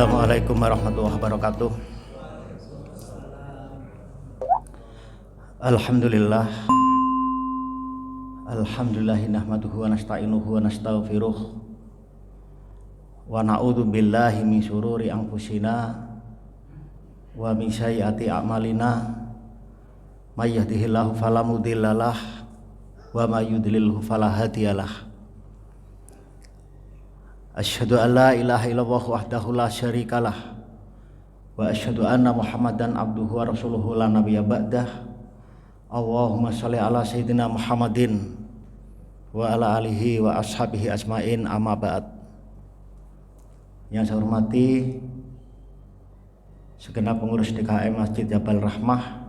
Assalamualaikum warahmatullahi wabarakatuh. Alhamdulillah. Alhamdulillahi nahmaduhu wa nasta'inuhu wa nastaghfiruh wa na'udzu billahi min syururi anfusina wa min sayyiati a'malina may yahdihillahu fala mudhillalah wa may yudlilhu fala hadiyalah. Asyhadu an la ilaha illallah wahdahu la syarikalah wa asyhadu anna Muhammadan abduhu wa rasuluhu la nabiyya ba'dah. Allahumma shalli ala sayyidina Muhammadin wa ala alihi wa ashabihi ajmain, amma ba'd. Yang saya hormati segenap pengurus DKM Masjid Jabal Rahmah,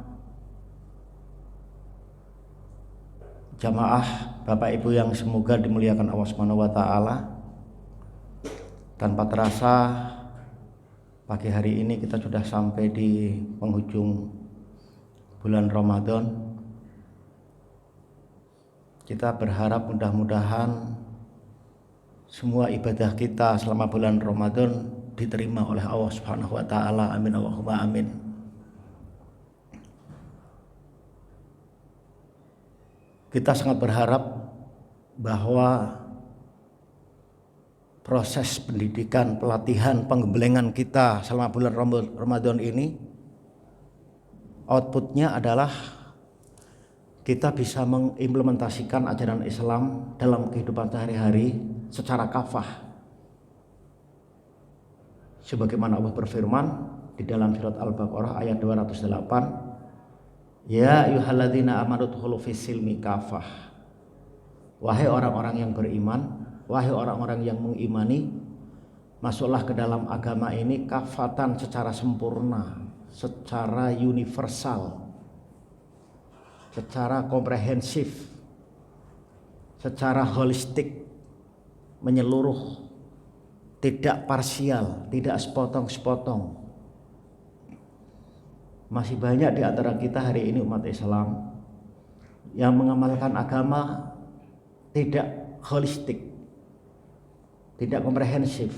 jamaah Bapak Ibu yang semoga dimuliakan Allah Subhanahu wa taala. Tanpa terasa pagi hari ini kita sudah sampai di penghujung bulan Ramadan. Kita berharap mudah-mudahan semua ibadah kita selama bulan Ramadan diterima oleh Allah Subhanahu wa taala. Amin Allahumma amin. Kita sangat berharap bahwa proses pendidikan, pelatihan, penggembelengan kita selama bulan Ramadan ini outputnya adalah kita bisa mengimplementasikan ajaran Islam dalam kehidupan sehari-hari secara kafah. Sebagaimana Allah berfirman di dalam surat Al-Baqarah ayat 208, ya ayyuhalladzina amanu dkhulu fis-silmi kafah. Wahai orang-orang yang beriman, wahai orang-orang yang mengimani, masuklah ke dalam agama ini kafatan, secara sempurna, secara universal, secara komprehensif, secara holistik, menyeluruh, tidak parsial, tidak sepotong-sepotong. Masih banyak di antara kita hari ini umat Islam yang mengamalkan agama tidak holistik, tidak komprehensif.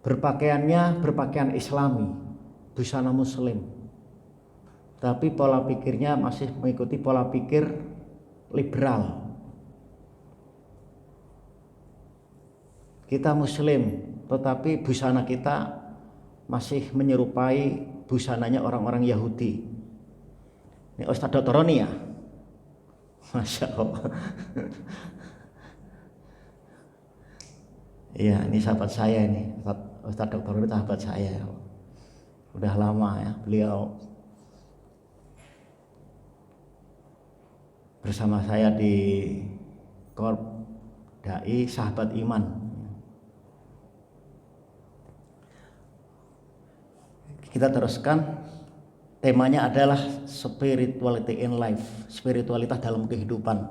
Berpakaiannya berpakaian Islami, busana Muslim, tapi pola pikirnya masih mengikuti pola pikir liberal. Kita Muslim, tetapi busana kita masih menyerupai busananya orang-orang Yahudi. Ini Ustadz Dr. Roni ya? Masya Allah. Iya, ini sahabat saya ini, Ustadz Dr. Roni sahabat saya. Udah lama ya, beliau bersama saya di Korp Dai Sahabat Iman. Kita teruskan, temanya adalah spirituality in life, spiritualitas dalam kehidupan.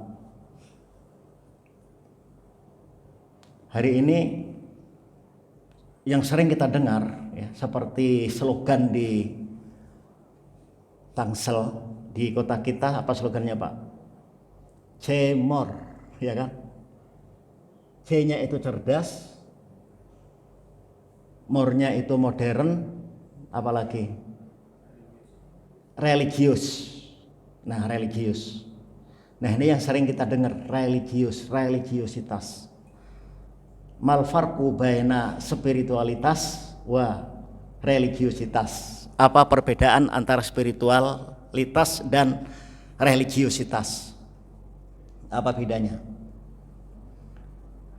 Hari ini yang sering kita dengar ya, seperti slogan di Tangsel, di kota kita, apa slogannya Pak? C-more, ya kan? C-nya itu cerdas, more-nya itu modern, apalagi religius. Nah, religius. Nah, ini yang sering kita dengar, religiositas. Mal farqu baina spiritualitas wa religiositas. Apa perbedaan antara spiritualitas dan religiositas? Apa bedanya?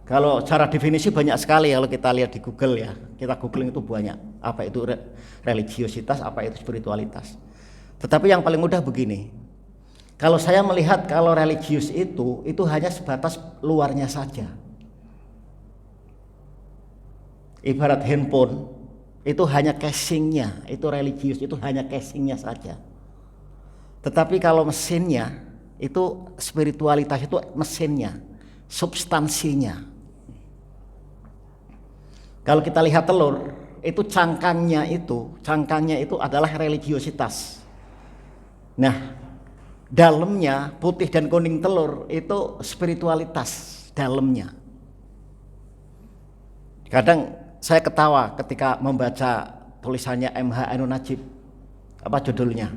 Kalau cara definisi banyak sekali kalau kita lihat di Google ya. Kita googling itu banyak. Apa itu religiositas, apa itu spiritualitas. Tetapi yang paling mudah begini. Kalau saya melihat kalau religius itu hanya sebatas luarnya saja. Ibarat handphone itu hanya casingnya, itu religius, itu hanya casingnya saja. Tetapi kalau mesinnya itu spiritualitas, itu mesinnya, substansinya. Kalau kita lihat telur, itu cangkangnya itu adalah religiositas. Nah, dalamnya putih dan kuning telur itu spiritualitas dalamnya. Kadang saya ketawa ketika membaca tulisannya MH Ainun Najib. Apa judulnya?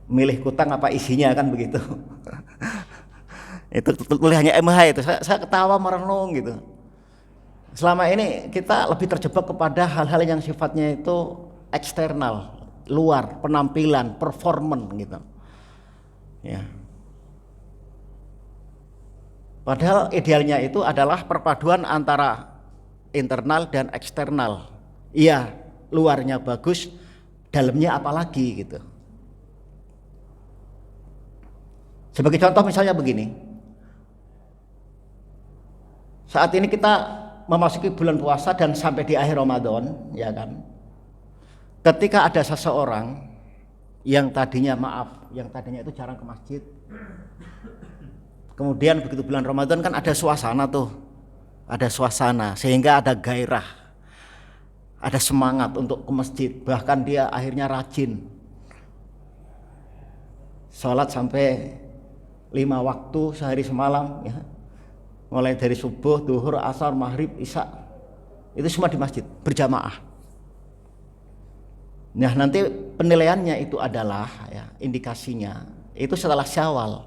Milih kutang apa isinya, kan begitu. Itu tulisannya MH itu. Saya ketawa merenung gitu. Selama ini kita lebih terjebak kepada hal-hal yang sifatnya itu eksternal, luar, penampilan, performan gitu. Ya. Padahal idealnya itu adalah perpaduan antara internal dan eksternal. Iya, luarnya bagus, dalamnya apalagi gitu. Sebagai contoh misalnya begini. Saat ini kita memasuki bulan puasa dan sampai di akhir Ramadan, ya kan? Ketika ada seseorang yang tadinya itu jarang ke masjid, kemudian begitu bulan Ramadan kan ada suasana tuh, sehingga ada gairah, ada semangat untuk ke masjid, bahkan dia akhirnya rajin sholat sampai 5 waktu sehari semalam, ya. Mulai dari subuh, duhur, asar, maghrib, isya, itu semua di masjid berjamaah. Nah, nanti penilaiannya itu adalah, ya, indikasinya itu setelah Syawal.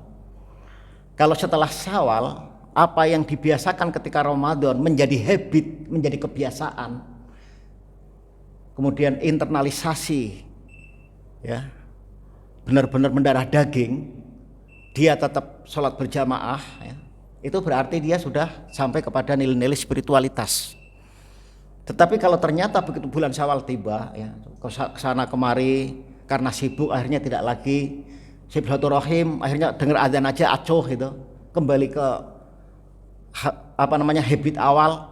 Kalau setelah Syawal, apa yang dibiasakan ketika Ramadan menjadi habit, menjadi kebiasaan, kemudian internalisasi, ya, benar-benar mendarah daging, dia tetap sholat berjamaah, ya, itu berarti dia sudah sampai kepada nilai-nilai spiritualitas. Tetapi kalau ternyata begitu bulan Syawal tiba, ya, kesana kemari karena sibuk, akhirnya tidak lagi silaturahim, akhirnya dengar adzan aja acuh gitu, kembali ke habit awal,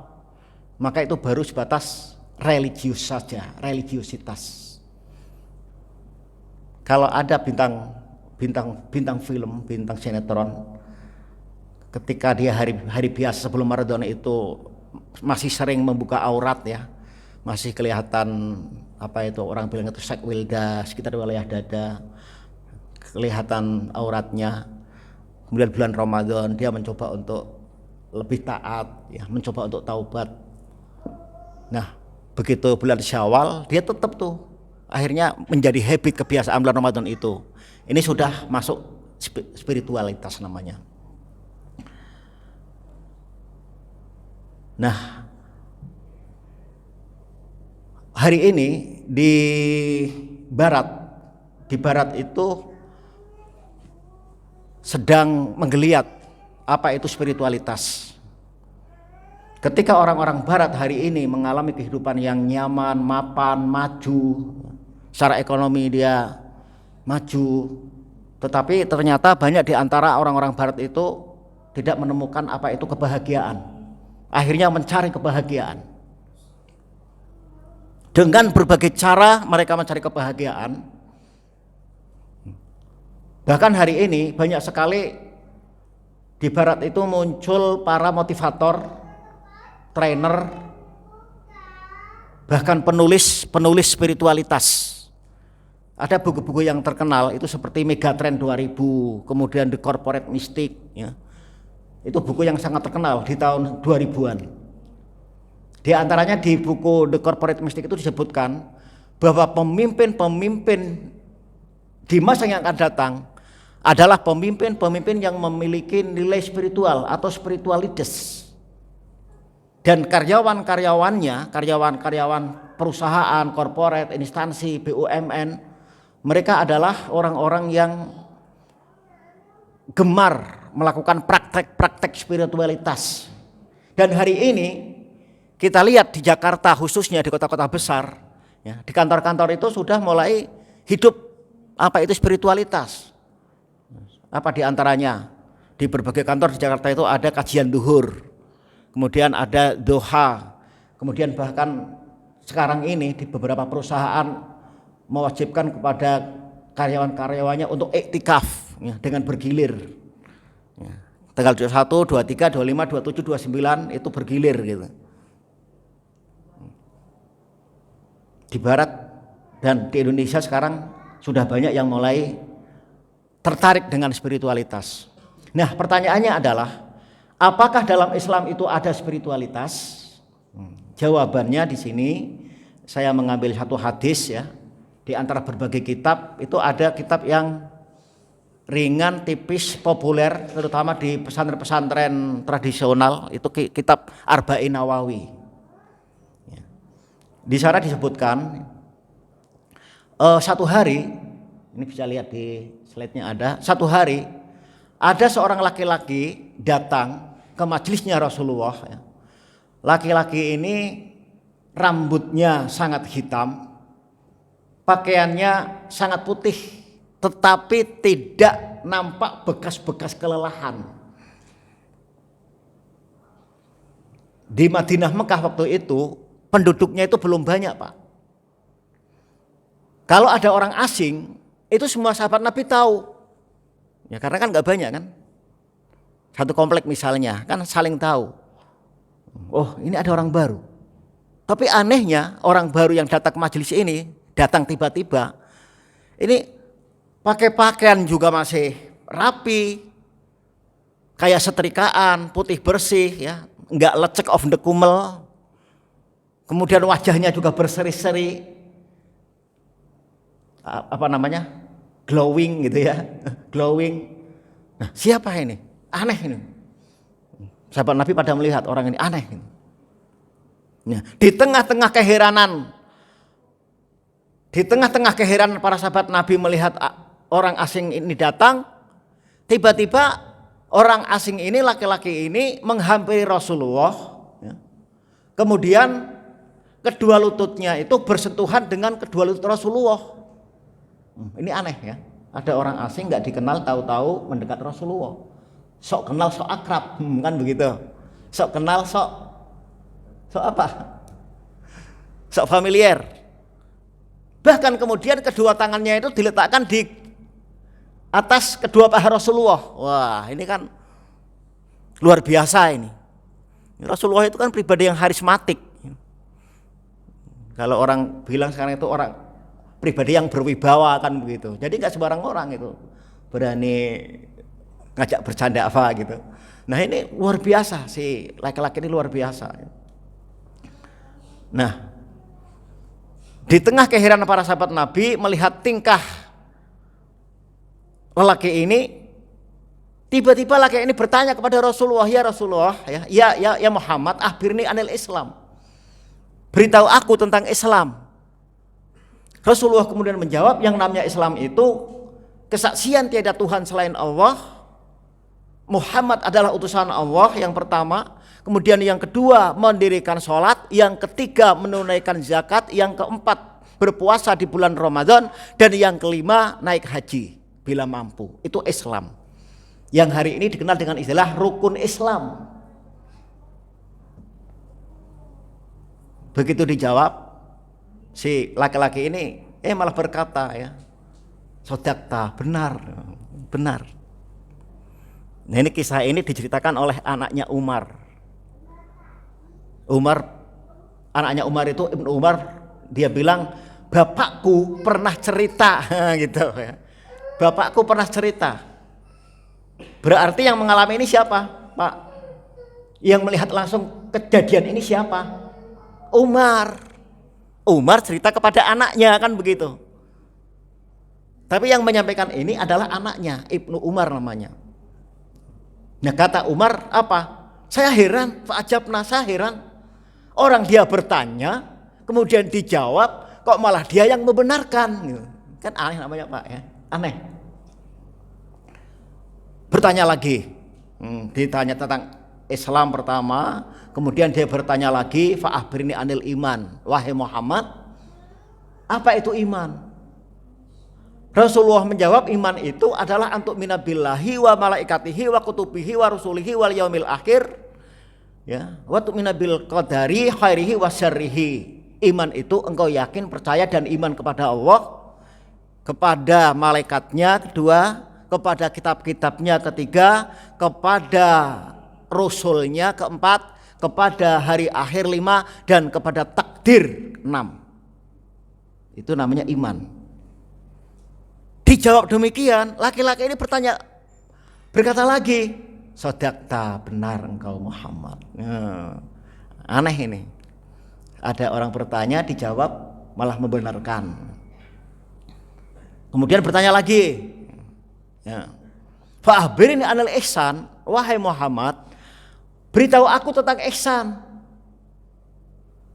maka itu baru sebatas religius saja, religiusitas. Kalau ada bintang film, bintang sinetron, ketika dia hari biasa sebelum Ramadan itu masih sering membuka aurat, ya, masih kelihatan orang bilang itu seks wilda sekitar wilayah dada, kelihatan auratnya. Kemudian bulan Ramadan dia mencoba untuk lebih taat, ya, mencoba untuk taubat. Nah, begitu bulan Syawal dia tetap tuh akhirnya menjadi habit, kebiasaan bulan Ramadan itu. Ini sudah masuk spiritualitas namanya. Nah, hari ini di barat itu sedang menggeliat apa itu spiritualitas. Ketika orang-orang barat hari ini mengalami kehidupan yang nyaman, mapan, maju, secara ekonomi dia maju, tetapi ternyata banyak di antara orang-orang barat itu tidak menemukan apa itu kebahagiaan. Akhirnya mencari kebahagiaan. Dengan berbagai cara mereka mencari kebahagiaan. Bahkan hari ini banyak sekali di barat itu muncul para motivator, trainer, bahkan penulis spiritualitas. Ada buku-buku yang terkenal itu seperti Megatrend 2000, kemudian The Corporate Mystic, ya. Itu buku yang sangat terkenal di tahun 2000-an. Di antaranya di buku The Corporate Mystic itu disebutkan bahwa pemimpin-pemimpin di masa yang akan datang adalah pemimpin-pemimpin yang memiliki nilai spiritual atau spiritualitas. Dan karyawan-karyawan perusahaan, korporat, instansi, BUMN, mereka adalah orang-orang yang gemar melakukan praktek spiritualitas. Dan hari ini kita lihat di Jakarta, khususnya di kota-kota besar, ya, di kantor-kantor itu sudah mulai hidup apa itu spiritualitas. Apa di antaranya? Di berbagai kantor di Jakarta itu ada kajian duhur, kemudian ada doha, kemudian bahkan sekarang ini di beberapa perusahaan mewajibkan kepada karyawan-karyawannya untuk iktikaf, ya, dengan bergilir. Ya, tanggal 21, 23, 25, 27, 29 itu bergilir gitu. Di barat dan di Indonesia sekarang sudah banyak yang mulai tertarik dengan spiritualitas. Nah, pertanyaannya adalah Apakah dalam Islam itu ada spiritualitas? Jawabannya di sini saya mengambil satu hadis ya. Di antara berbagai kitab itu ada kitab yang ringan, tipis, populer, terutama di pesantren-pesantren tradisional, itu kitab Arba'in Nawawi. Di sana disebutkan satu hari, ini bisa lihat di slide-nya ada, satu hari ada seorang laki-laki datang ke majelisnya Rasulullah. Laki-laki ini rambutnya sangat hitam, pakaiannya sangat putih, tetapi tidak nampak bekas-bekas kelelahan. Di Madinah Mekah waktu itu penduduknya itu belum banyak, Pak. Kalau ada orang asing, itu semua sahabat Nabi tahu. Ya karena kan nggak banyak kan. Satu komplek misalnya, kan saling tahu. Oh, ini ada orang baru. Tapi anehnya orang baru yang datang ke majelis ini, datang tiba-tiba, ini pakai pakaian juga masih rapi, kayak setrikaan, putih bersih ya, nggak lecek of the kumel. Kemudian wajahnya juga berseri-seri, glowing gitu ya, glowing. Nah, siapa ini? Aneh ini. Sahabat Nabi pada melihat orang ini aneh. Nah, di tengah-tengah keheranan para sahabat Nabi melihat orang asing ini datang, tiba-tiba orang asing ini, laki-laki ini menghampiri Rasulullah. Kemudian kedua lututnya itu bersentuhan dengan kedua lutut Rasulullah. Ini aneh ya. Ada orang asing nggak dikenal, tahu-tahu mendekat Rasulullah. Sok kenal, sok akrab, kan begitu. Sok kenal, sok apa? Sok familiar. Bahkan kemudian kedua tangannya itu diletakkan di atas kedua paha Rasulullah. Wah, ini kan luar biasa ini. Rasulullah itu kan pribadi yang karismatik. Kalau orang bilang sekarang itu orang pribadi yang berwibawa kan begitu. Jadi nggak sembarang orang itu berani ngajak bercanda apa gitu. Nah ini luar biasa, si laki-laki ini luar biasa. Nah, di tengah keheranan para sahabat Nabi melihat tingkah lelaki ini, tiba-tiba laki ini bertanya kepada Rasulullah, ya Rasulullah, ya Muhammad, akhbirni anil Islam. Beritahu aku tentang Islam. Rasulullah kemudian menjawab, yang namanya Islam itu kesaksian tiada Tuhan selain Allah, Muhammad adalah utusan Allah yang pertama, kemudian yang kedua mendirikan sholat, yang ketiga menunaikan zakat, yang keempat berpuasa di bulan Ramadan, dan yang kelima naik haji bila mampu. Itu Islam yang hari ini dikenal dengan istilah rukun Islam. Begitu dijawab, si laki-laki ini malah berkata ya, sodakta, benar. Nah ini kisah ini diceritakan oleh anaknya Umar. Anaknya Umar itu Ibnu Umar, dia bilang bapakku pernah cerita gitu ya. Bapakku pernah cerita. Berarti yang mengalami ini siapa, Pak? Yang melihat langsung kejadian ini siapa? Umar cerita kepada anaknya kan begitu. Tapi yang menyampaikan ini adalah anaknya, Ibnu Umar namanya. Nah kata Umar apa? Saya heran, fa'ajabna, saya heran. Orang dia bertanya, kemudian dijawab, kok malah dia yang membenarkan. Kan aneh namanya Pak ya, aneh. Bertanya lagi, ditanya tentang Islam pertama, kemudian dia bertanya lagi, fa'akhbirni anil iman. Wahai Muhammad, apa itu iman? Rasulullah menjawab, iman itu adalah antuk minabillahi wa malaikatihi wa kutubihi wa rusulihi wal yaumil akhir, ya, wa tu'mina bil qadari khairihi wa syarrihi. Iman itu engkau yakin, percaya dan iman kepada Allah, kepada malaikatnya kedua, kepada kitab-kitabnya ketiga, kepada rasulnya keempat, kepada hari akhir lima, dan kepada takdir enam. Itu namanya iman. Dijawab demikian, laki-laki ini berkata lagi, Sodakta, benar engkau Muhammad. Aneh ini. Ada orang bertanya, dijawab malah membenarkan. Kemudian bertanya lagi. Ya. Fa'akhbirni anil ihsan, wahai Muhammad, beritahu aku tentang ihsan.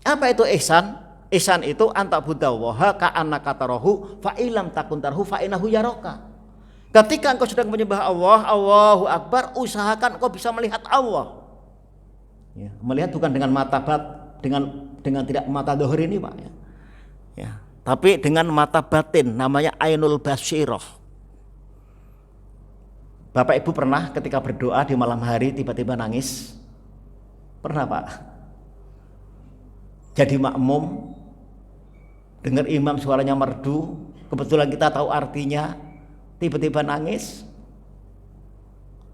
Apa itu ihsan? Ihsan itu antabudallaha ka'annaka tarahu fa illam takun tarhu fa innahu yaraka. Ketika engkau sedang menyembah Allah, Allahu Akbar, usahakan engkau bisa melihat Allah. Ya, melihat bukan dengan mata dengan tidak mata dohir ini Pak. Ya, tapi dengan mata batin, namanya ainul basirah. Bapak Ibu pernah ketika berdoa di malam hari tiba-tiba nangis? Pernah Pak? Jadi makmum, dengar imam suaranya merdu, kebetulan kita tahu artinya, tiba-tiba nangis.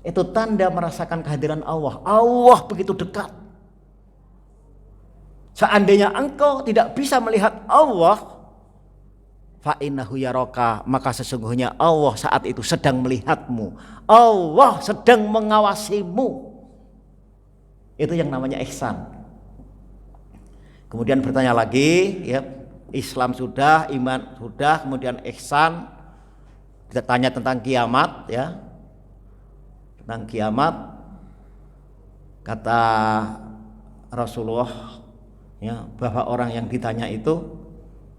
Itu tanda merasakan kehadiran Allah. Allah begitu dekat. Seandainya engkau tidak bisa melihat Allah, fa innahu yaraka, maka sesungguhnya Allah saat itu sedang melihatmu. Allah sedang mengawasimu. Itu yang namanya ihsan. Kemudian bertanya lagi, ya, Islam sudah, iman sudah, kemudian ihsan. Kita tanya tentang kiamat, ya. Tentang kiamat, kata Rasulullah, ya, bahwa orang yang ditanya itu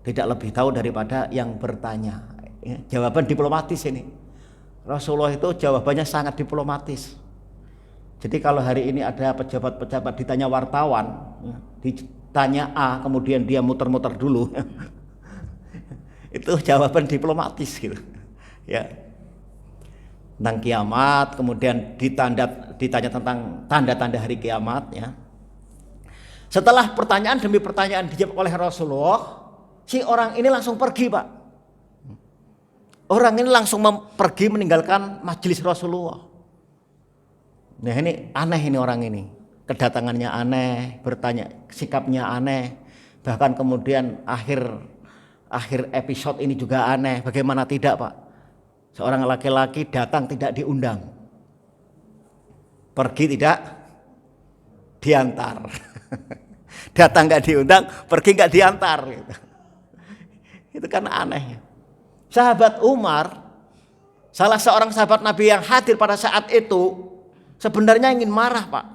tidak lebih tahu daripada yang bertanya. Ya, jawaban diplomatis ini. Rasulullah itu jawabannya sangat diplomatis. Jadi kalau hari ini ada pejabat-pejabat ditanya wartawan, ya, ditanya A, kemudian dia muter-muter dulu, itu jawaban diplomatis gitu. Ya. Tentang kiamat, kemudian ditanya tentang tanda-tanda hari kiamat, ya. Setelah pertanyaan demi pertanyaan dijawab oleh Rasulullah, si orang ini langsung pergi Pak. Orang ini langsung pergi meninggalkan majelis Rasulullah. Nah ini aneh ini orang ini. Kedatangannya aneh, bertanya, sikapnya aneh. Bahkan kemudian akhir episode ini juga aneh. Bagaimana tidak Pak? Seorang laki-laki datang tidak diundang. Pergi tidak diantar. Datang nggak diundang, pergi nggak diantar gitu. Itu kan aneh. Sahabat Umar, salah seorang sahabat Nabi yang hadir pada saat itu, sebenarnya ingin marah Pak.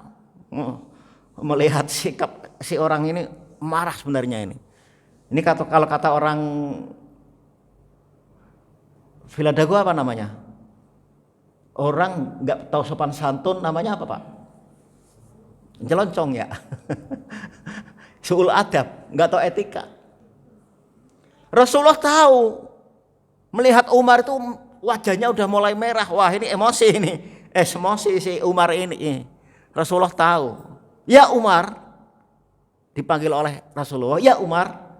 Melihat sikap si orang ini, marah sebenarnya ini. Ini kalau kata orang Villa Dago apa namanya? Orang nggak tahu sopan santun, namanya apa Pak? Jeloncong ya. Suul adab, nggak tahu etika. Rasulullah tahu, melihat Umar itu wajahnya udah mulai merah. Wah ini emosi ini, emosi si Umar ini. Rasulullah tahu. Ya Umar, dipanggil oleh Rasulullah. Ya Umar,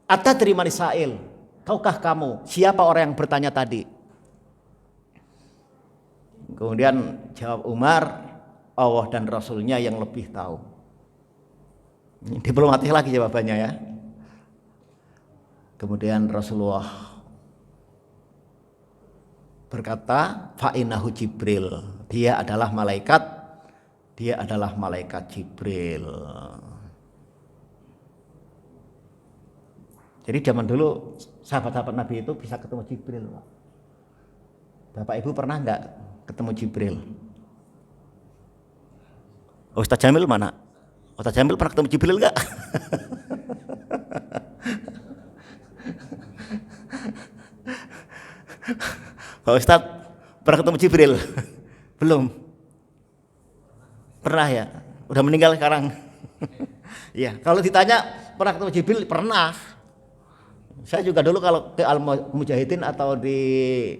atadri man sa'il, tahukah kamu siapa orang yang bertanya tadi? Kemudian jawab Umar, Allah dan Rasulnya yang lebih tahu. Diplomatis lagi jawabannya ya. Kemudian Rasulullah berkata, fa'innahu Jibril, dia adalah malaikat Jibril. Jadi zaman dulu sahabat-sahabat Nabi itu bisa ketemu Jibril. Bapak Ibu pernah nggak ketemu Jibril? Ustaz Jamil mana? Ustaz Jamil pernah ketemu Jibril nggak? Pak Ustadz pernah ketemu Jibril? Belum? Pernah ya? Udah meninggal sekarang? Ya, kalau ditanya pernah ketemu Jibril, pernah. Saya juga dulu kalau ke Al-Mujahidin atau di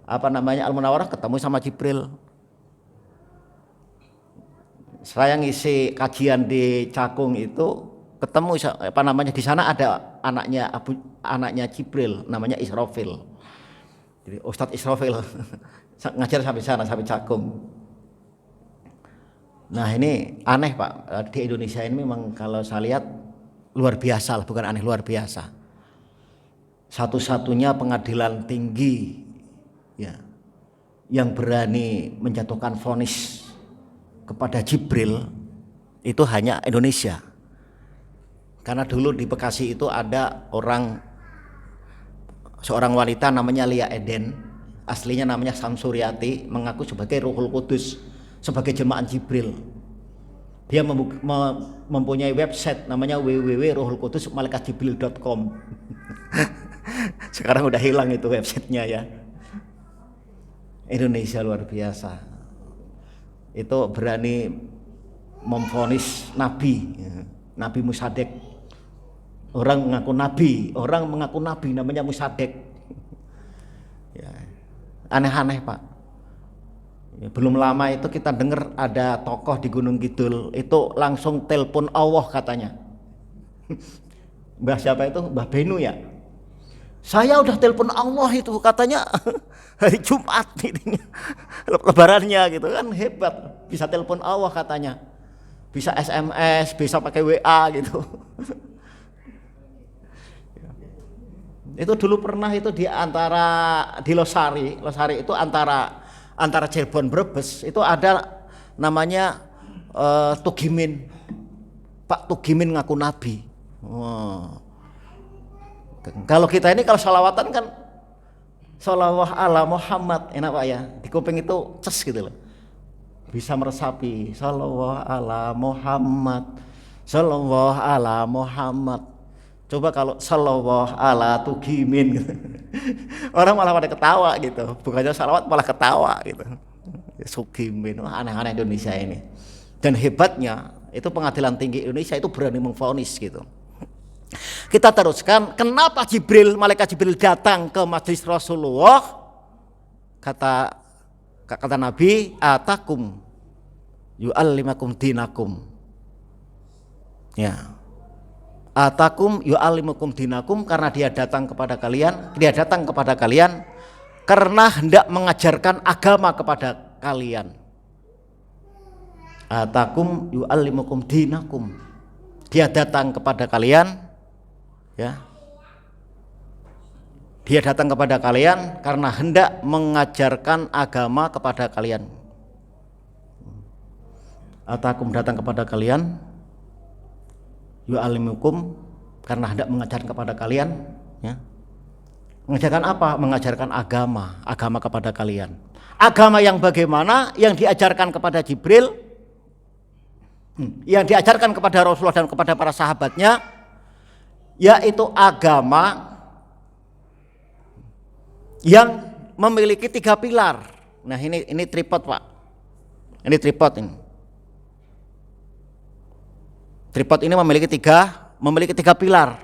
Al-Munawwarah ketemu sama Jibril. Saya ngisi kajian di Cakung itu ketemu di sana ada anaknya Jibril, namanya Israfil. Jadi Ustadz Israfil ngajar sampai sana, sampai Cakung. Nah ini aneh Pak, di Indonesia ini memang kalau saya lihat luar biasa lah, bukan aneh, luar biasa. Satu-satunya pengadilan tinggi ya yang berani menjatuhkan vonis kepada Jibril itu hanya Indonesia. Karena dulu di Bekasi itu ada seorang wanita namanya Lia Eden, aslinya namanya Samsuryati, mengaku sebagai Ruhul Kudus, sebagai jemaah Jibril. Dia mempunyai website namanya www.ruhulkudusmalaikatjibril.com. Sekarang udah hilang itu websitenya ya. Indonesia luar biasa. Itu berani memvonis nabi, Nabi Musadek. Orang mengaku nabi namanya Musadek. Ya, aneh-aneh Pak. Ya, belum lama itu kita dengar ada tokoh di Gunung Kidul itu langsung telepon Allah katanya. Mbah siapa itu? Mbah Benu ya. Saya udah telepon Allah itu katanya hari Jumat ini, lebarannya gitu kan, hebat. Bisa telepon Allah katanya. Bisa SMS, bisa pakai WA gitu. Itu dulu pernah itu di Losari itu antara Cirebon Brebes itu ada namanya Tugimin. Pak Tugimin ngaku nabi. Kalau kita ini kalau sholawatan kan sholawat ala Muhammad, enak Pak ya, di kuping itu ces gitu loh, bisa meresapi sholawat ala Muhammad, sholawat ala Muhammad. Coba kalau sholawat ala Tugimin gitu. Orang malah pada ketawa gitu, bukannya sholawat malah ketawa gitu. Tugimin, aneh-aneh Indonesia ini. Dan hebatnya itu pengadilan tinggi Indonesia itu berani memvonis gitu. Kita teruskan, kenapa malaikat Jibril datang ke majlis Rasulullah? Kata Nabi, atakum yu'allimakum dinakum. Ya. Atakum yu'allimukum dinakum, karena dia datang kepada kalian karena hendak mengajarkan agama kepada kalian. Atakum yu'allimukum dinakum. Dia datang kepada kalian, ya. Dia datang kepada kalian karena hendak mengajarkan agama kepada kalian. Atakum datang kepada kalian, yu'allimukum, karena hendak mengajarkan kepada kalian, ya. Mengajarkan apa? Mengajarkan agama kepada kalian. Agama yang bagaimana? Yang diajarkan kepada Jibril, yang diajarkan kepada Rasulullah dan kepada para sahabatnya, yaitu agama yang memiliki 3 pilar. Nah ini tripod Pak, ini tripod ini. Tripod ini memiliki tiga pilar.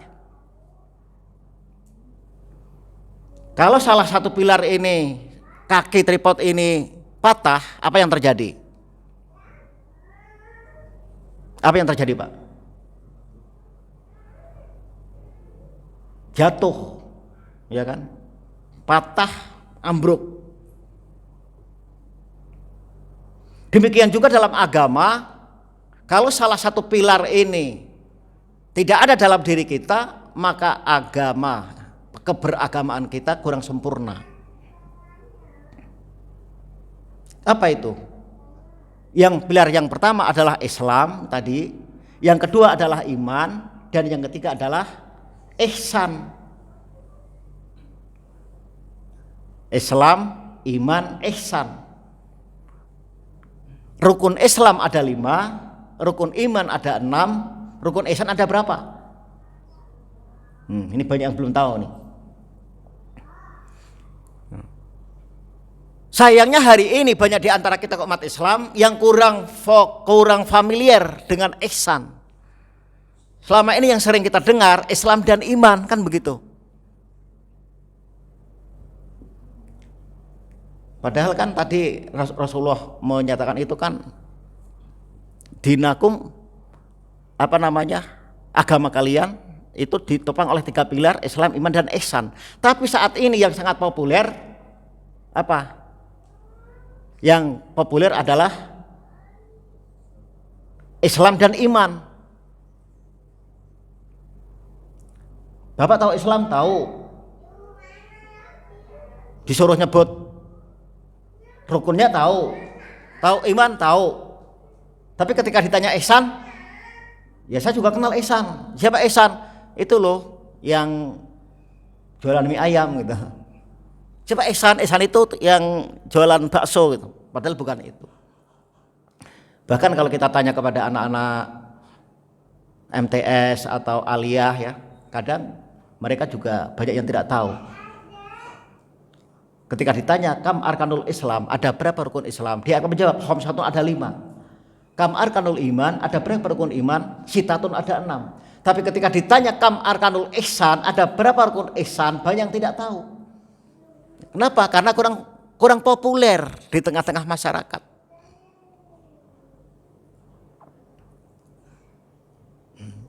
Kalau salah satu pilar ini, kaki tripod ini patah, apa yang terjadi? Apa yang terjadi Pak? Jatuh, ya kan? Patah, ambruk. Demikian juga dalam agama, kalau salah satu pilar ini tidak ada dalam diri kita, maka keberagamaan kita kurang sempurna. Apa itu? Yang pilar yang pertama adalah Islam tadi, yang kedua adalah iman, dan yang ketiga adalah ihsan. Islam, iman, ihsan. Rukun Islam ada 5, rukun iman ada 6, rukun ihsan ada berapa? Ini banyak yang belum tahu nih. Sayangnya hari ini banyak di antara kita umat Islam yang kurang familiar dengan ihsan. Selama ini yang sering kita dengar Islam dan iman, kan begitu. Padahal kan tadi Rasulullah menyatakan itu kan, dinakum, agama kalian itu ditopang oleh 3 pilar, Islam, iman, dan ihsan. Tapi saat ini yang sangat populer apa? Yang populer adalah Islam dan iman. Bapak tahu Islam? Tahu. Disuruh nyebut rukunnya tahu. Tahu iman? Tahu. Tapi ketika ditanya ihsan, ya saya juga kenal ihsan. Siapa ihsan? Itu loh yang jualan mie ayam gitu. Siapa ihsan? Ihsan itu yang jualan bakso gitu. Padahal bukan itu. Bahkan kalau kita tanya kepada anak-anak MTS atau aliyah ya, kadang mereka juga banyak yang tidak tahu. Ketika ditanya kam arkanul Islam, ada berapa rukun Islam? Dia akan menjawab khamsatun, ada 5. Kam arkanul iman, ada berapa rukun iman? Sitatun, ada 6. Tapi ketika ditanya kam arkanul ihsan, ada berapa rukun ihsan? Banyak yang tidak tahu. Kenapa? Karena kurang populer di tengah-tengah masyarakat.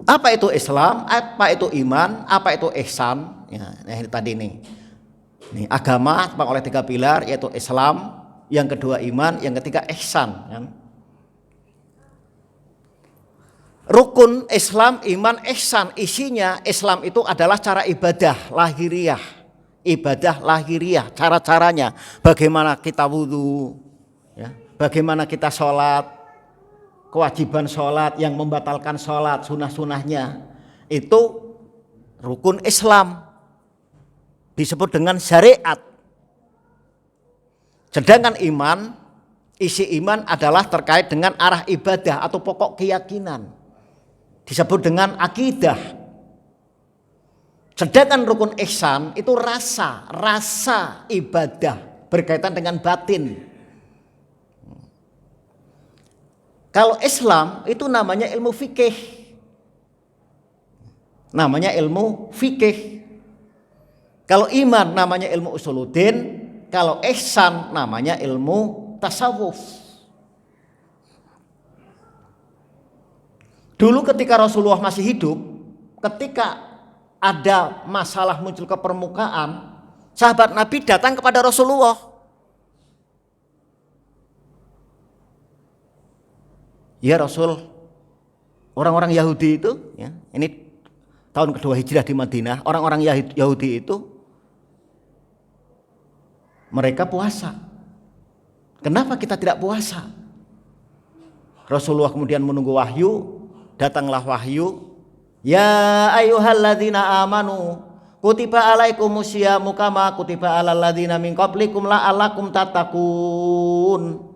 Apa itu Islam? Apa itu iman? Apa itu ihsan? Ya, ini tadi nih. Ini agama tentang oleh 3 pilar, yaitu Islam, yang kedua iman, yang ketiga ihsan. Ya. Rukun Islam, iman, ihsan, isinya Islam itu adalah cara ibadah lahiriah. Ibadah lahiriah, cara-caranya. Bagaimana kita wudhu, ya. Bagaimana kita sholat, kewajiban sholat, yang membatalkan sholat, sunah-sunahnya. Itu rukun Islam. Disebut dengan syariat. Sedangkan iman, isi iman adalah terkait dengan arah ibadah atau pokok keyakinan. Disebut dengan akidah. Sedangkan rukun ihsan itu rasa ibadah berkaitan dengan batin. Kalau Islam itu namanya ilmu fikih. Namanya ilmu fikih. Kalau iman namanya ilmu usuluddin, kalau ihsan namanya ilmu tasawuf. Dulu ketika Rasulullah masih hidup, ketika ada masalah muncul ke permukaan, sahabat Nabi datang kepada Rasulullah. Ya Rasul, orang-orang Yahudi itu, ya, ini tahun kedua hijrah di Madinah, orang-orang Yahudi itu mereka puasa. Kenapa kita tidak puasa? Rasulullah kemudian menunggu wahyu, datanglah wahyu. Ya ayyuhalladzina amanu kutiba alaikumusyamu kama kutiba alal ladzina min qablikum la'allakum tattaqun.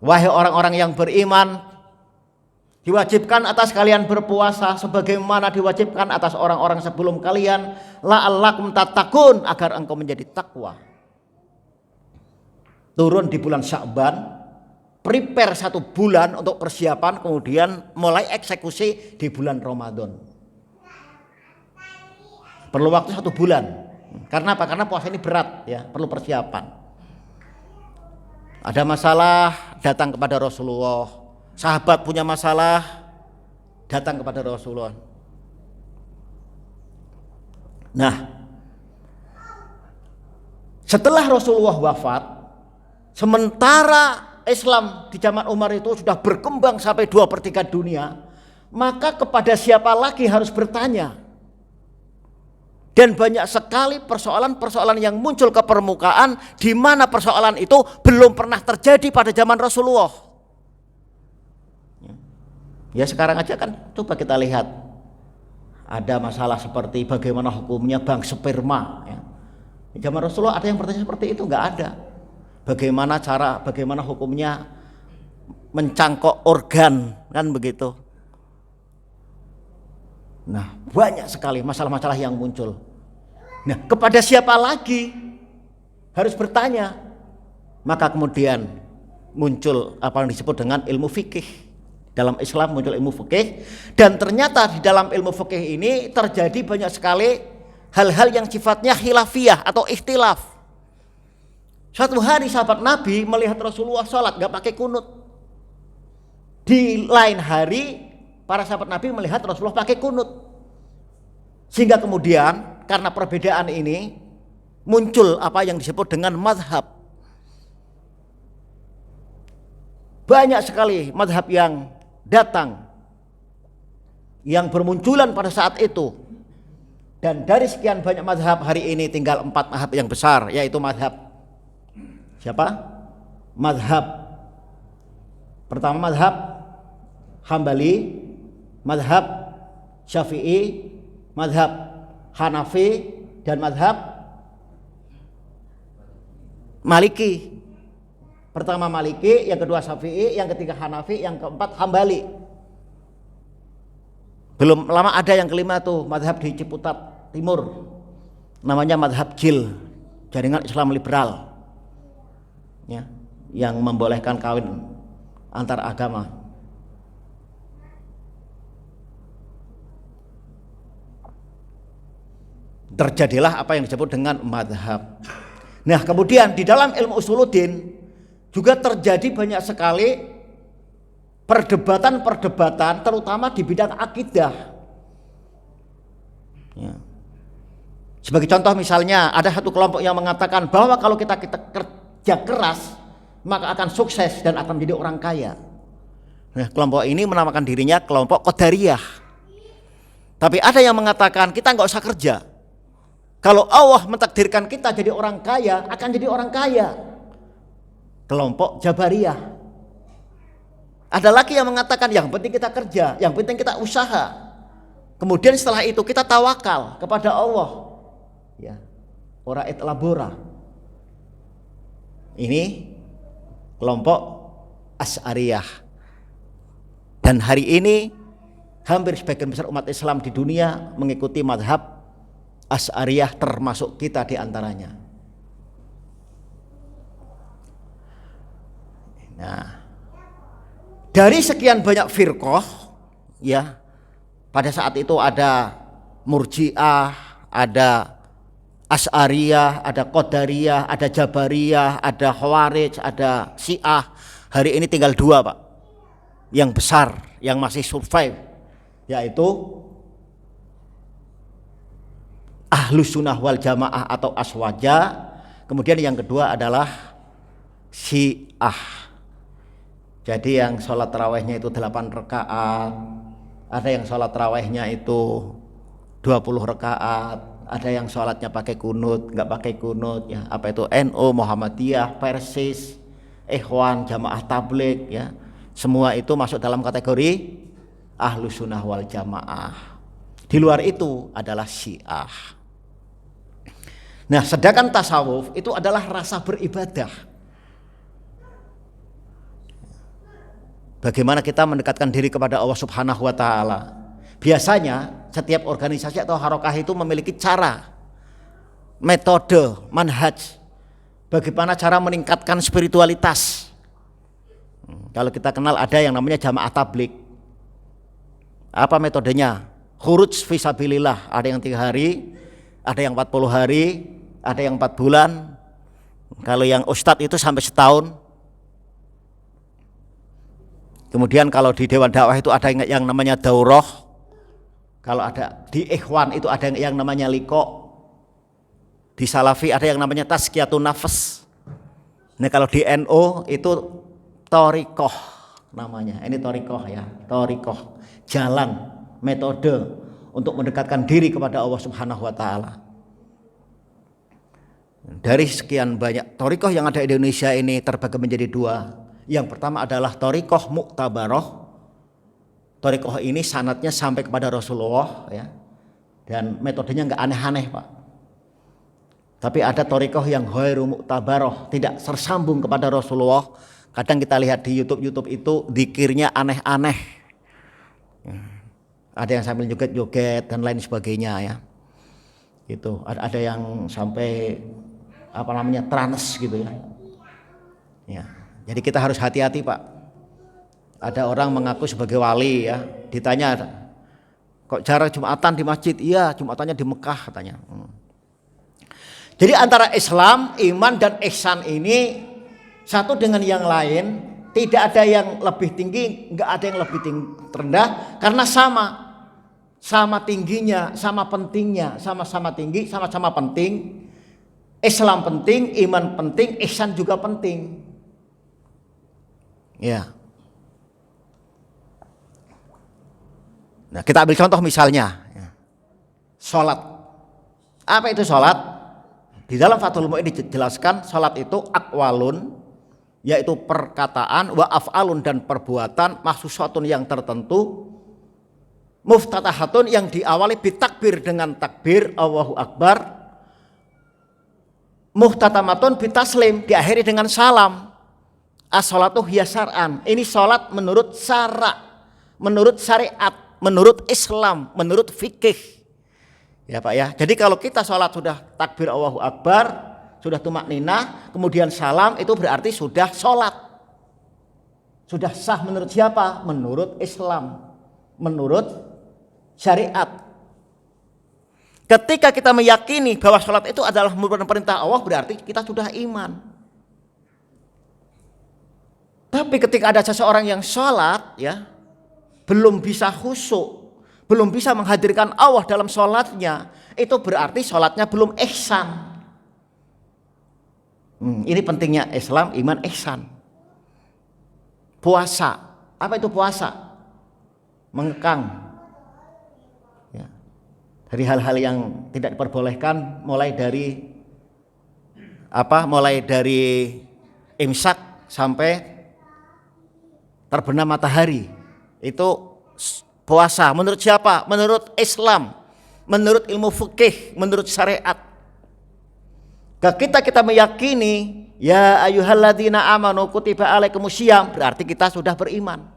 Wahai orang-orang yang beriman, diwajibkan atas kalian berpuasa sebagaimana diwajibkan atas orang-orang sebelum kalian, la'allakum tattaqun, agar engkau menjadi takwa. Turun di bulan Sya'ban, prepare 1 bulan untuk persiapan, kemudian mulai eksekusi di bulan Ramadan. Perlu waktu 1 bulan. Karena apa? Karena puasa ini berat, ya, perlu persiapan. Ada masalah, datang kepada Rasulullah. Sahabat punya masalah, datang kepada Rasulullah. Nah, setelah Rasulullah wafat, sementara Islam di zaman Umar itu sudah berkembang sampai 2/3 dunia, maka kepada siapa lagi harus bertanya? Dan banyak sekali persoalan-persoalan yang muncul ke permukaan, di mana persoalan itu belum pernah terjadi pada zaman Rasulullah. Ya sekarang aja kan, coba kita lihat, ada masalah seperti bagaimana hukumnya bank sperma. Ya. Di zaman Rasulullah ada yang bertanya seperti itu? Nggak ada. Bagaimana hukumnya mencangkok organ, kan begitu. Nah, banyak sekali masalah-masalah yang muncul. Nah, kepada siapa lagi harus bertanya? Maka kemudian muncul apa yang disebut dengan ilmu fikih. Dalam Islam muncul ilmu fikih, dan ternyata di dalam ilmu fikih ini terjadi banyak sekali hal-hal yang sifatnya khilafiyah atau ikhtilaf. Suatu hari sahabat Nabi melihat Rasulullah sholat gak pakai kunut. Di lain hari para sahabat Nabi melihat Rasulullah pakai kunut. Sehingga kemudian karena perbedaan ini muncul apa yang disebut dengan mazhab. Banyak sekali mazhab yang datang, yang bermunculan pada saat itu. Dan dari sekian banyak mazhab, hari ini tinggal 4 mazhab yang besar, yaitu mazhab siapa? Mazhab Pertama mazhab Hambali, mazhab Syafi'i, mazhab Hanafi, dan mazhab Maliki. Pertama Maliki, yang kedua Syafi'i, yang ketiga Hanafi, yang keempat Hambali. Belum lama ada yang kelima tuh, mazhab di Ciputat Timur, namanya mazhab JIL, Jaringan Islam Liberal, ya, yang membolehkan kawin antar agama. Terjadilah apa yang disebut dengan mazhab. Nah, kemudian di dalam ilmu usuluddin juga terjadi banyak sekali perdebatan-perdebatan, terutama di bidang akidah. Ya. Sebagai contoh misalnya, ada satu kelompok yang mengatakan bahwa kalau kita kerja keras, maka akan sukses dan akan menjadi orang kaya. Nah, kelompok ini menamakan dirinya kelompok Qadariyah. Tapi ada yang mengatakan kita nggak usah kerja. Kalau Allah mentakdirkan kita jadi orang kaya, akan jadi orang kaya. Kelompok Jabariyah. Ada lagi yang mengatakan yang penting kita kerja, yang penting kita usaha. Kemudian setelah itu kita tawakal kepada Allah. Ya. Ora et labora. Ini kelompok Asy'ariyah. Dan hari ini hampir sebagian besar umat Islam di dunia mengikuti mazhab Asy'ariyah, termasuk kita di antaranya. Nah, dari sekian banyak firqah, ya, pada saat itu ada Murji'ah, ada Asy'ariyah, ada Qadariyah, ada Jabariyah, ada Khawarij, ada Syiah. Hari ini tinggal dua, Pak, yang besar yang masih survive, yaitu Ahlus Sunnah wal Jamaah atau Aswaja. Kemudian yang kedua adalah Syiah. Jadi yang sholat tarawihnya itu 8 rakaat, ada yang sholat tarawihnya itu 20 rakaat, ada yang sholatnya pakai kunut, nggak pakai kunut, ya, apa itu NU, Muhammadiyah, Persis, Ikhwan, Jamaah Tabligh, ya, semua itu masuk dalam kategori Ahlus Sunnah wal Jamaah. Di luar itu adalah Syiah. Nah, sedangkan tasawuf itu adalah rasa beribadah. Bagaimana kita mendekatkan diri kepada Allah Subhanahu wa taala. Biasanya setiap organisasi atau harokah itu memiliki cara, metode, manhaj. Bagaimana cara meningkatkan spiritualitas. Kalau kita kenal ada yang namanya Jamaah Tabligh. Apa metodenya? Khuruj fisabilillah, ada yang 3 hari, ada yang 40 hari, ada yang 4 bulan. Kalau yang ustadz itu sampai setahun. Kemudian kalau di Dewan Dakwah itu ada yang namanya daurah. Kalau ada di Ikhwan itu ada yang namanya liqa. Di Salafi ada yang namanya tazkiyatun nafas. Nah, kalau di NU itu thariqah namanya. Ini thariqah, ya, thariqah, jalan, metode untuk mendekatkan diri kepada Allah Subhanahu wa taala. Dari sekian banyak thariqah yang ada di Indonesia ini terbagi menjadi 2. Yang pertama adalah thariqah mu'tabarah. Thariqah ini sanadnya sampai kepada Rasulullah, ya. Dan metodenya enggak aneh-aneh, Pak. Tapi ada thariqah yang ghairu mu'tabarah, tidak tersambung kepada Rasulullah. Kadang kita lihat di YouTube itu zikirnya aneh-aneh. Ada yang sambil joget-joget dan lain sebagainya, ya. Gitu. Ada yang sampai apa namanya trans gitu, ya. Ya. Jadi kita harus hati-hati, Pak. Ada orang mengaku sebagai wali, ya. Ditanya, kok jarang Jumatan di masjid? Iya, Jumatannya di Mekah katanya. Jadi antara Islam, iman dan ihsan ini satu dengan yang lain, tidak ada yang lebih tinggi, enggak ada yang lebih rendah, karena sama tingginya, sama pentingnya, sama-sama tinggi, sama-sama penting. Islam penting, iman penting, ihsan juga penting. Ya. Nah, kita ambil contoh misalnya, ya. Sholat. Apa itu sholat? Di dalam Fathul Mu'in dijelaskan sholat itu aqwalun yaitu perkataan, wa af'alun dan perbuatan, maksusatun yang tertentu, muftatahatun yang diawali bitakbir dengan takbir Allahu Akbar, muhtatamatun bitaslim diakhiri dengan salam. As-sholatu hiya syar'an, ini sholat menurut syara', menurut syariat, menurut Islam, menurut fikih. Ya Pak ya. Jadi kalau kita sholat sudah takbir Allahu Akbar, sudah tumakninah, kemudian salam, itu berarti sudah sholat. Sudah sah menurut siapa? Menurut Islam, menurut syariat. Ketika kita meyakini bahwa sholat itu adalah merupakan perintah Allah, berarti kita sudah iman. Tapi ketika ada seseorang yang sholat, ya, belum bisa khusyuk, belum bisa menghadirkan Allah dalam sholatnya, itu berarti sholatnya belum ihsan. Ini pentingnya Islam, iman, ihsan. Puasa, apa itu puasa? Mengekang. Dari hal-hal yang tidak diperbolehkan, mulai dari imsak sampai terbenam matahari, itu puasa. Menurut siapa? Menurut Islam, menurut ilmu fikih, menurut syariat. Kita meyakini ya ayyuhalladzina amanu kutiba alaikumusiyam, berarti kita sudah beriman.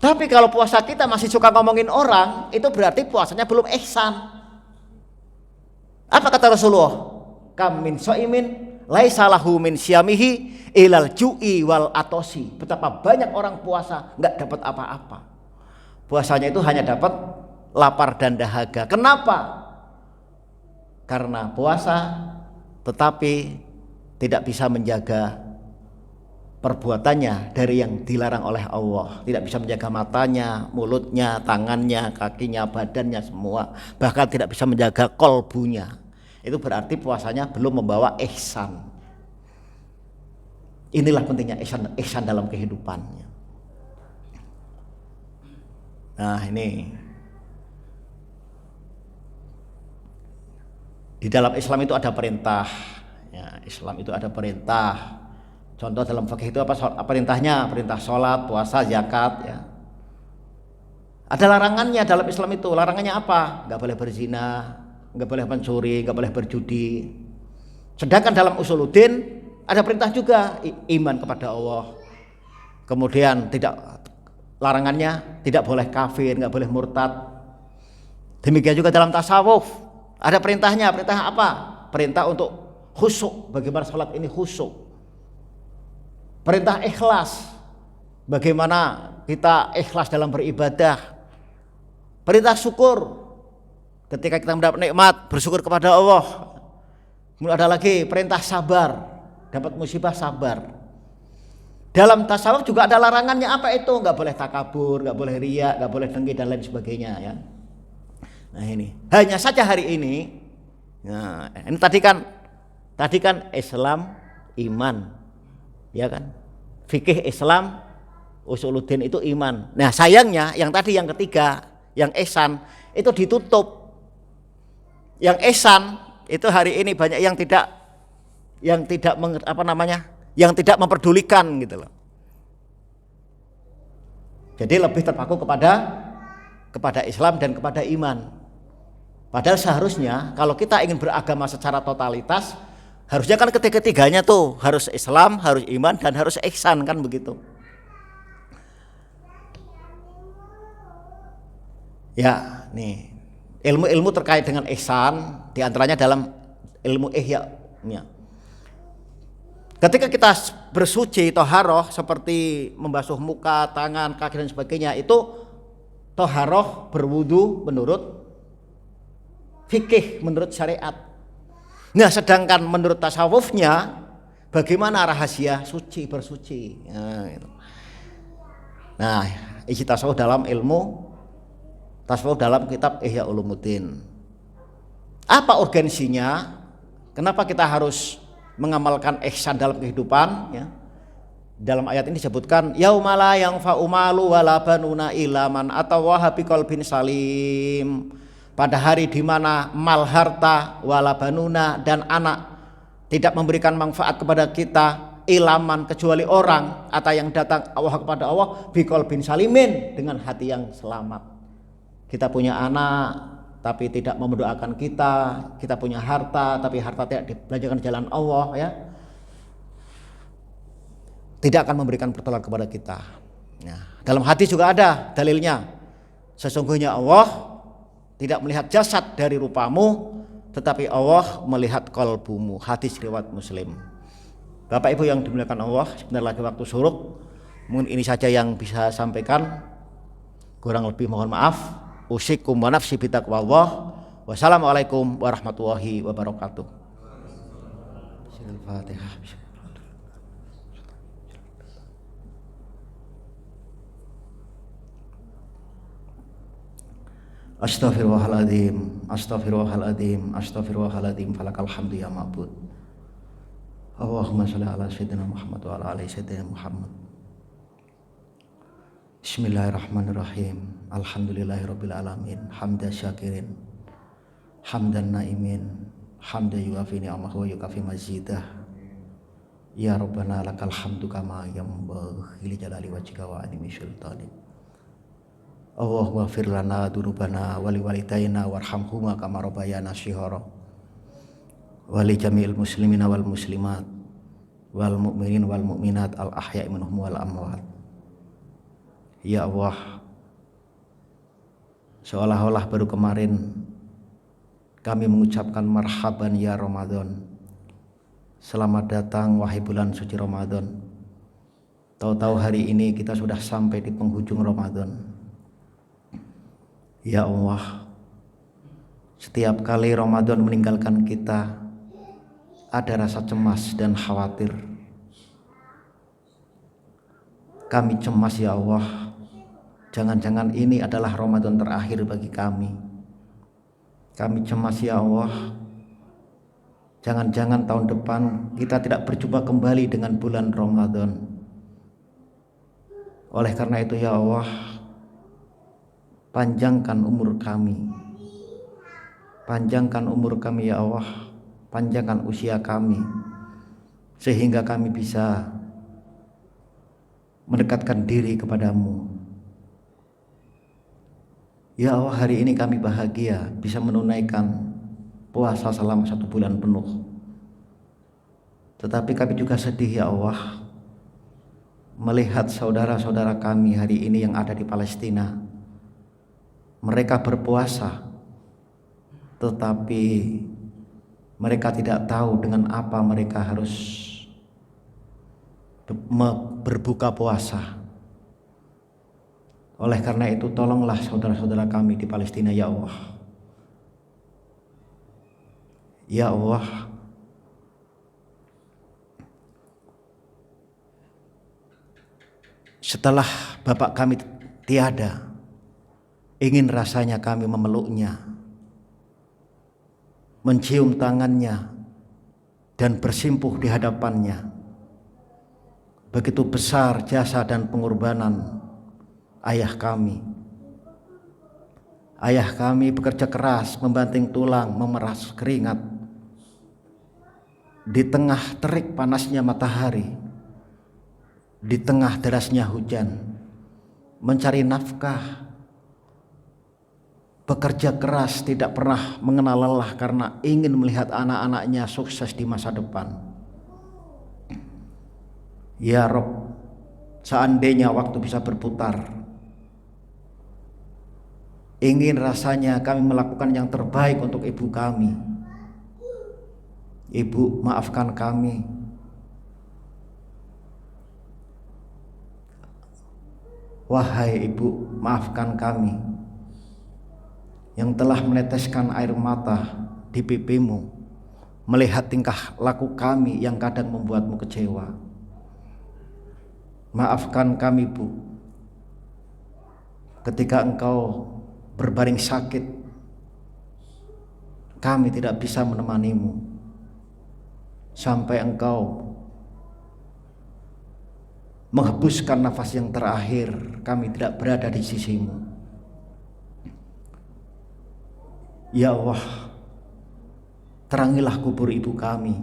Tapi kalau puasa kita masih suka ngomongin orang, itu berarti puasanya belum ihsan. Apa kata Rasulullah? Kam min shaimin laisa lahu min siyamihi ilal ju'i wal atosi. Betapa banyak orang puasa enggak dapat apa-apa. Puasanya itu hanya dapat lapar dan dahaga. Kenapa? Karena puasa tetapi tidak bisa menjaga perbuatannya dari yang dilarang oleh Allah, tidak bisa menjaga matanya, mulutnya, tangannya, kakinya, badannya semua, bahkan tidak bisa menjaga kolbunya. Itu berarti puasanya belum membawa ihsan. Inilah pentingnya ihsan dalam kehidupannya. Nah ini di dalam Islam itu ada perintah, ya, Islam itu ada perintah. Contoh dalam fikih itu apa perintahnya? Perintah sholat, puasa, zakat, ya. Ada larangannya dalam Islam itu. Larangannya apa? Enggak boleh berzina, enggak boleh mencuri, enggak boleh berjudi. Sedangkan dalam usuluddin ada perintah juga, iman kepada Allah. Kemudian larangannya tidak boleh kafir, enggak boleh murtad. Demikian juga dalam tasawuf ada perintahnya. Perintah apa? Perintah untuk khusyuk. Bagaimana sholat ini khusyuk. Perintah ikhlas, bagaimana kita ikhlas dalam beribadah. Perintah syukur, ketika kita mendapat nikmat bersyukur kepada Allah. Kemudian ada lagi perintah sabar, dapat musibah sabar. Dalam tasawuf juga ada larangannya, apa itu? Enggak boleh takabur, enggak boleh riya, enggak boleh dengki dan lain sebagainya, ya. Nah ini hanya saja hari ini, nah ini tadi kan Islam, iman. Ya kan, fikih Islam, usuluddin itu iman. Nah sayangnya yang tadi yang ketiga, yang ihsan itu ditutup. Yang ihsan itu hari ini banyak yang tidak yang tidak memperdulikan gitu loh. Jadi lebih terpaku kepada Islam dan kepada iman. Padahal seharusnya kalau kita ingin beragama secara totalitas, harusnya kan ketiga-tiganya tuh harus Islam, harus iman, dan harus ihsan, kan begitu. Ya, nih ilmu-ilmu terkait dengan ihsan diantaranya dalam ilmu ihya. Ketika kita bersuci toharoh seperti membasuh muka, tangan, kaki dan sebagainya, itu toharoh berwudu menurut fikih, menurut syariat. Nah sedangkan menurut tasawufnya bagaimana rahasia suci bersuci. Nah isi tasawuf dalam ilmu tasawuf dalam kitab Ihya Ulumuddin. Apa urgensinya? Kenapa kita harus mengamalkan ihsan dalam kehidupan? Ya. Dalam ayat ini disebutkan yaumala yanfa'u malu wala banuna illa man atawaha biqalbin salim. Pada hari di mana mal harta wala banuna dan anak tidak memberikan manfaat kepada kita ilaman kecuali orang atau yang datang Allah kepada Allah biqalbin salimin, dengan hati yang selamat. Kita punya anak tapi tidak mendoakan kita, kita punya harta tapi harta tidak dibelanjakan jalan Allah, ya, tidak akan memberikan pertolongan kepada kita. Nah, dalam hadis juga ada dalilnya, sesungguhnya Allah tidak melihat jasad dari rupamu, tetapi Allah melihat qalbumu. Hadis riwayat Muslim. Bapak Ibu yang dimuliakan Allah, sebentar lagi waktu syuruk. Mungkin ini saja yang bisa saya sampaikan. Kurang lebih mohon maaf. Usikum wa nafsi bitaqwallah. Wassalamualaikum warahmatullahi wabarakatuh. Al-Fatihah. Astaghfirullahaladzim, astaghfirullahaladzim, astaghfirullahaladzim, falakal hamdu ya ma'bud. Allahumma sholli ala sayyidina Muhammad wa ala ali sayyidina Muhammad. Bismillahirrahmanirrahim. Alhamdulillahirabbil alamin, hamdan syakirin, hamdan naimin, hamdan yuafi ni'amahu wa yukafi mazidah. Ya Rabbana lakal hamdu kama yanbaghi li jalali wajhika wa 'azimi sultanik. Allahumma fir lana dzunubana wa li walidayna warhamhuma kama rabbayana shighara wa li jami'il muslimina wal muslimat wal mu'minin wal mu'minat al ahya'i minhum wal amwat. Ya Allah, seolah-olah baru kemarin kami mengucapkan marhaban ya Ramadan, selamat datang wahai bulan suci Ramadan. Tahu-tahu hari ini kita sudah sampai di penghujung Ramadan. Ya Allah, setiap kali Ramadan meninggalkan kita, ada rasa cemas dan khawatir. Kami cemas ya Allah, jangan-jangan ini adalah Ramadan terakhir bagi kami. Kami cemas ya Allah, jangan-jangan tahun depan kita tidak berjumpa kembali dengan bulan Ramadan. Oleh karena itu ya Allah, panjangkan umur kami, panjangkan umur kami ya Allah, panjangkan usia kami, sehingga kami bisa mendekatkan diri kepadamu. Ya Allah, hari ini kami bahagia bisa menunaikan puasa selama 1 bulan penuh. Tetapi kami juga sedih ya Allah, melihat saudara-saudara kami hari ini yang ada di Palestina. Mereka berpuasa, tetapi mereka tidak tahu dengan apa mereka harus berbuka puasa. Oleh karena itu, tolonglah saudara-saudara kami di Palestina ya Allah. Ya Allah, setelah Bapak kami tiada, ingin rasanya kami memeluknya, mencium tangannya, dan bersimpuh di hadapannya. Begitu besar jasa dan pengorbanan ayah kami. Ayah kami bekerja keras, membanting tulang, memeras keringat di tengah terik panasnya matahari, di tengah derasnya hujan, mencari nafkah. Bekerja keras, tidak pernah mengenal lelah karena ingin melihat anak-anaknya sukses di masa depan. Ya Rob, seandainya waktu bisa berputar, ingin rasanya kami melakukan yang terbaik untuk ibu kami. Ibu, maafkan kami. Wahai ibu, maafkan kami yang telah meneteskan air mata di pipimu melihat tingkah laku kami yang kadang membuatmu kecewa. Maafkan kami Bu, ketika engkau berbaring sakit kami tidak bisa menemanimu, sampai engkau menghembuskan nafas yang terakhir kami tidak berada di sisimu. Ya Allah, terangilah kubur ibu kami,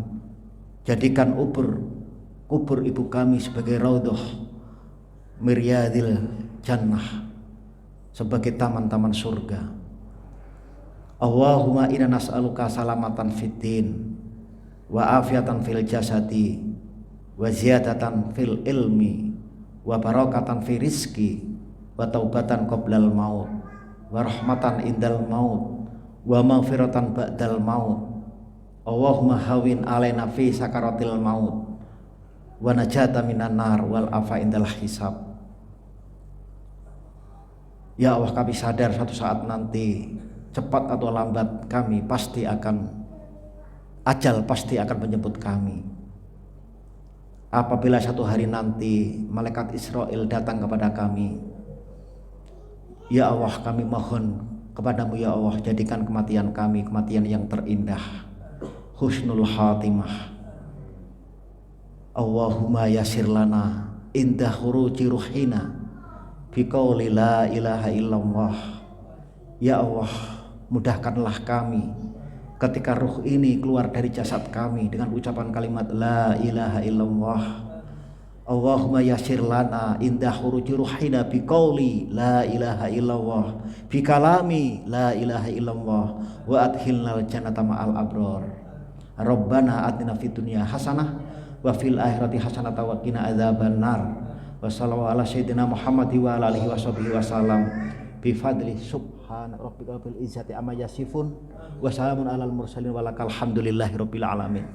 Jadikan kubur ibu kami sebagai raudhah miryadil jannah, sebagai taman-taman surga. Allahumma inna nas'aluka salamatan fid din wa afiatan fil jasadi wa ziyadatan fil ilmi wa barakatan fi rizki wa taubatan qoblal maut wa rahmatan indal maut wa maghfiratan ba'dal maut. Allahumma hawin alaina fi sakaratil maut wa najata minan nar wal afa indal hisab. Ya Allah, kami sadar satu saat nanti, cepat atau lambat, kami pasti akan, ajal pasti akan menjemput kami. Apabila satu hari nanti malaikat Israel datang kepada kami, ya Allah, kami mohon kepadamu ya Allah, jadikan kematian kami kematian yang terindah, husnul khatimah. Allahumma yasir lana indah khuruji ruhina biqauli la ilaha illallah. Ya Allah, mudahkanlah kami ketika ruh ini keluar dari jasad kami dengan ucapan kalimat la ilaha illallah. Allahumma yasir lana indah khuruji ruhina biqauli la ilaha illallah bikalami la ilaha illallah wa adkhilnal jannata ma'al abrar. Rabbana atina fid dunya hasanah wa fil akhirati hasanah wa qina adzabannar. Wassallallahu ala sayyidina Muhammad wa ala alihi washabihi wasallam bi fadli subhana rabbika rabbil izzati amma yasifun wa salamun alal mursalin walakal hamdulillahi rabbil alamin.